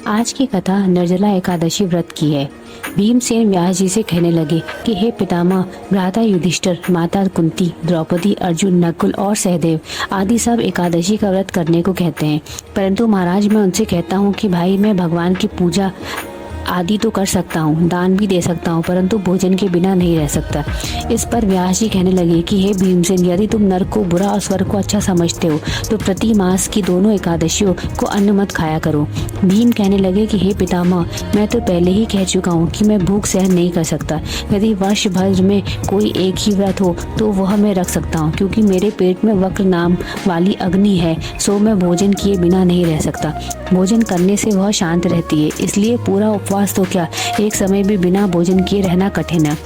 आज की कथा निर्जला एकादशी व्रत की है। भीमसेन व्यास जी से कहने लगे कि हे पितामह, भ्राता युधिष्ठिर, माता कुंती, द्रौपदी, अर्जुन, नकुल और सहदेव आदि सब एकादशी का व्रत करने को कहते हैं, परंतु महाराज मैं उनसे कहता हूँ कि भाई मैं भगवान की पूजा आदि तो कर सकता हूँ, दान भी दे सकता हूँ, परंतु भोजन के बिना नहीं रह सकता। इस पर व्यास जी कहने लगे कि हे भीमसेन, यदि तुम नरक को बुरा और स्वर्ग को अच्छा समझते हो तो प्रति मास की दोनों एकादशियों को अन्न मत खाया करो। भीम कहने लगे कि हे पितामह, मैं तो पहले ही कह चुका हूँ कि मैं भूख सहन नहीं कर सकता। यदि वर्ष भर में कोई एक ही व्रत हो तो वह मैं रख सकता हूँ, क्योंकि मेरे पेट में वक्र नाम वाली अग्नि है, सो मैं भोजन किए बिना नहीं रह सकता। भोजन करने से वह शांत रहती है, इसलिए पूरा उपवास तो क्या, एक समय भी बिना भोजन किए रहना कठिन है।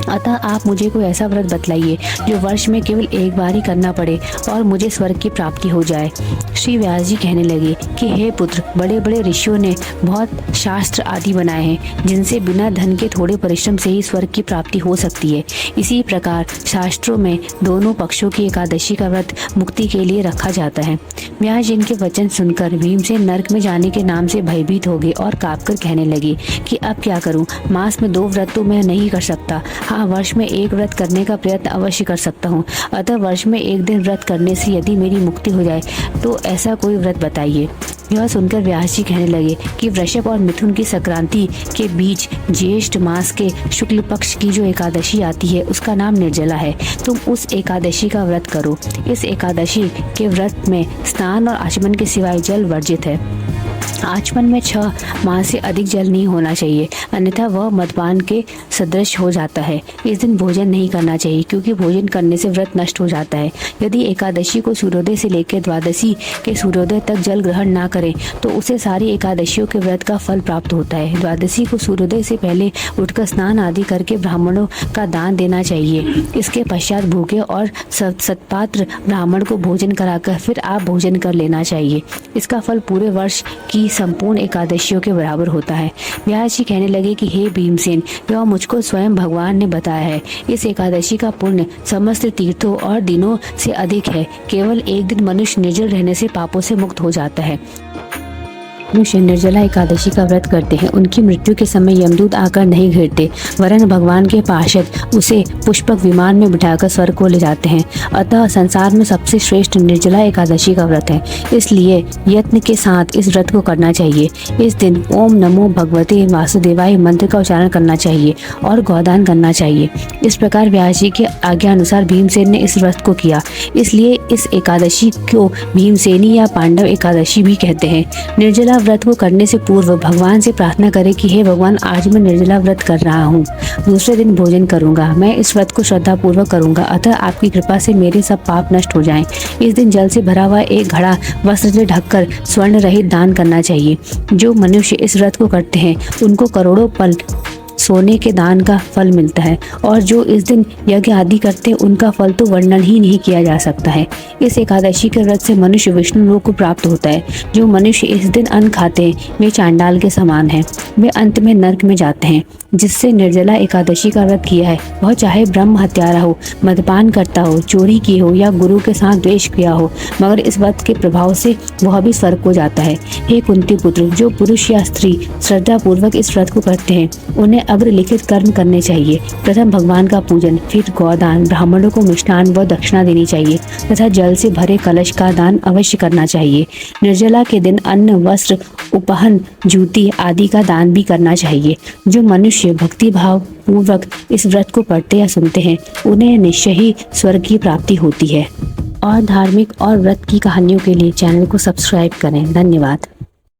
अतः आप मुझे कोई ऐसा व्रत बतलाइए जो वर्ष में केवल एक बार ही करना पड़े और मुझे स्वर्ग की प्राप्ति हो जाए। श्री व्यास जी कहने लगे कि हे पुत्र, बड़े बड़े ऋषियों ने बहुत शास्त्र आदि बनाए हैं जिनसे बिना धन के थोड़े परिश्रम से ही स्वर्ग की प्राप्ति हो सकती है। इसी प्रकार शास्त्रों में दोनों पक्षों की एकादशी का व्रत मुक्ति के लिए रखा जाता है। व्यास जी के वचन सुनकर भीमसेन नरक में जाने के नाम से भयभीत हो गए और कांपकर कहने लगे कि अब क्या करूं, मास में 2 व्रत तो मैं नहीं कर सकता। हाँ, वर्ष में एक व्रत करने का प्रयत्न अवश्य कर सकता हूँ। अतः वर्ष में एक दिन व्रत करने से यदि मेरी मुक्ति हो जाए तो ऐसा कोई व्रत बताइए। यह सुनकर व्यास जी कहने लगे कि वृषभ और मिथुन की संक्रांति के बीच ज्येष्ठ मास के शुक्ल पक्ष की जो एकादशी आती है उसका नाम निर्जला है। तुम उस एकादशी का व्रत करो। इस एकादशी के व्रत में स्नान और आचमन के सिवाय जल वर्जित है। आचमन में 6 माह से अधिक जल नहीं होना चाहिए, अन्यथा वह मदपान के सदृश हो जाता है। इस दिन भोजन नहीं करना चाहिए, क्योंकि भोजन करने से व्रत नष्ट हो जाता है। यदि एकादशी को सूर्योदय से लेकर द्वादशी के सूर्योदय तक जल ग्रहण ना करे तो उसे सारी एकादशियों के व्रत का फल प्राप्त होता है। द्वादशी को सूर्योदय से पहले उठकर स्नान आदि करके ब्राह्मणों का दान देना चाहिए। इसके पश्चात भूखे और सत्पात्र ब्राह्मण को भोजन कराकर फिर आप भोजन कर लेना चाहिए। इसका फल पूरे वर्ष की संपूर्ण एकादशियों के बराबर होता है। व्यास जी कहने लगे कि हे भीमसेन, यह मुझको स्वयं भगवान ने बताया है। इस एकादशी का पुण्य समस्त तीर्थों और दिनों से अधिक है। केवल एक दिन मनुष्य निर्जल रहने से पापों से मुक्त हो जाता है। मनुष्य निर्जला एकादशी का व्रत करते हैं, उनकी मृत्यु के समय यमदूत आकर नहीं घेरते, वरन भगवान के पार्षद उसे पुष्पक विमान में बिठाकर स्वर्ग को ले जाते हैं। अतः संसार में सबसे श्रेष्ठ निर्जला एकादशी का व्रत है, इसलिए यत्न के साथ इस व्रत को करना चाहिए। इस दिन ओम नमो भगवते वासुदेवाय मंत्र का उच्चारण करना चाहिए और गौदान करना चाहिए। इस प्रकार व्यास जी के आज्ञा अनुसार भीमसेन ने इस व्रत को किया, इसलिए इस एकादशी को भीमसेनी या पांडव एकादशी भी कहते हैं। निर्जला व्रत को करने से पूर्व भगवान से प्रार्थना करें कि हे भगवान, आज मैं निर्जला व्रत कर रहा हूँ, दूसरे दिन भोजन करूंगा, मैं इस व्रत को श्रद्धा पूर्वक करूंगा, अतः आपकी कृपा से मेरे सब पाप नष्ट हो जाएं। इस दिन जल से भरा हुआ एक घड़ा वस्त्र से ढककर स्वर्ण रहित दान करना चाहिए। जो मनुष्य इस व्रत को करते हैं उनको करोड़ों पल सोने के दान का फल मिलता है, और जो इस दिन यज्ञ आदि करते हैं उनका फल तो वर्णन ही नहीं किया जा सकता है। इस एकादशी के व्रत से मनुष्य विष्णु लोक को प्राप्त होता है। जो मनुष्य इस दिन अन्न खाते हैं वे चांडाल के समान हैं, वे अंत में नरक में जाते हैं। जिससे निर्जला एकादशी का व्रत किया है वह चाहे ब्रह्म हत्यारा हो, मदपान करता हो, चोरी की हो या गुरु के साथ द्वेष किया हो, मगर इस व्रत के प्रभाव से वह भी स्वर्ग को जाता है। हे कुंती पुत्र, जो पुरुष या स्त्री श्रद्धा पूर्वक इस व्रत को करते हैं उन्हें अग्रलिखित कर्म करने चाहिए। प्रथम भगवान का पूजन, फिर गौदान, ब्राह्मणों को मिष्ठान व दक्षिणा देनी चाहिए तथा जल से भरे कलश का दान अवश्य करना चाहिए। निर्जला के दिन अन्न, वस्त्र, उपहन, जूती आदि का दान भी करना चाहिए। जो मनुष्य भक्ति भाव पूर्वक इस व्रत को पढ़ते या सुनते हैं उन्हें निश्चय ही स्वर्ग की प्राप्ति होती है। और धार्मिक और व्रत की कहानियों के लिए चैनल को सब्सक्राइब करें। धन्यवाद।